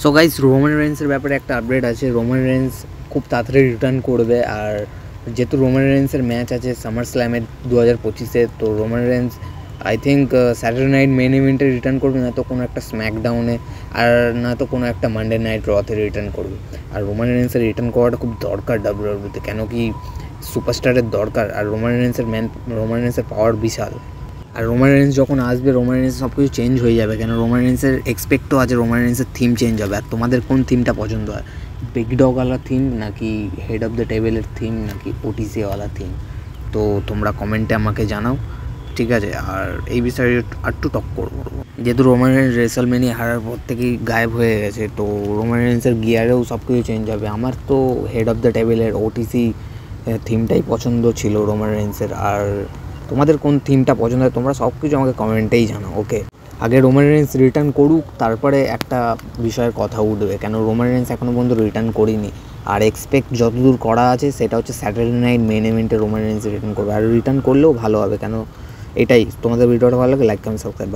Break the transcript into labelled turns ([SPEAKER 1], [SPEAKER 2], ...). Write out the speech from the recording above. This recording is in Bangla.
[SPEAKER 1] সো গাইস, রোমান রেন্সের ব্যাপারে একটা আপডেট আছে। রোমান রেন্স খুব তাড়াতাড়ি রিটার্ন করবে। আর যেহেতু রোমান রেন্সের ম্যাচ আছে সামার স্ল্যামের 2025-এ, তো Roman Reigns I think Saturday Night Main ইভেন্টে রিটার্ন করবে, না তো কোনো একটা স্ম্যাকডাউনে, আর না তো কোনো একটা মানডে নাইট রতে রিটার্ন করবে। আর রোমান রেন্সের রিটার্ন করাটা খুব দরকার ডাব্লিউডাব্লিউতে, কেন কি সুপারস্টারের দরকার। আর রোমান রেন্সের পাওয়ার বিশাল। আর রোমান রেন্স যখন আসবে, রোমান রেন্স সব কিছু চেঞ্জ হয়ে যাবে, কেন রোমান রেন্সের এক্সপেক্টও আছে রোমান রেন্সের থিম চেঞ্জ হবে। আর তোমাদের কোন থিমটা পছন্দ হয়, বিগ ডগওয়ালা থিম নাকি হেড অফ দ্য টেবিলের থিম নাকি ওটিসিওয়ালা থিম? তো তোমরা কমেন্টে আমাকে জানাও, ঠিক আছে। আর এই বিষয়ে একটু টক করবো। যেহেতু রোমান রেন্স রেসলম্যানিয়া হারার পর থেকেই গায়েব হয়ে গেছে, তো রোমান রেন্সের গিয়ারেও সব কিছু চেঞ্জ হবে। আমার তো হেড অফ দ্য টেবিলের ওটিসি থিমটাই পছন্দ ছিল রোমান রেন্সের। আর তোমাদের কোন থিমটা পছন্দ হয় তোমরা সব কিছু আমাকে কমেন্টেই জানাও, ওকে। আগে রোমান রেন্স রিটার্ন করুক, তারপরে একটা বিষয়ের কথা উঠবে, কেন রোমান রেন্স এখনও পর্যন্ত রিটার্ন করিনি। আর এক্সপেক্ট যতদূর করা আছে সেটা হচ্ছে স্যাটারডে নাইট মেন ইভেন্টে রোমান রেন্স রিটার্ন করবে। আর রিটার্ন করলেও ভালো হবে, কেন এটাই। তোমাদের ভিডিওটা ভালো লাগে, লাইক কমেন্ট সাবস্ক্রাইব।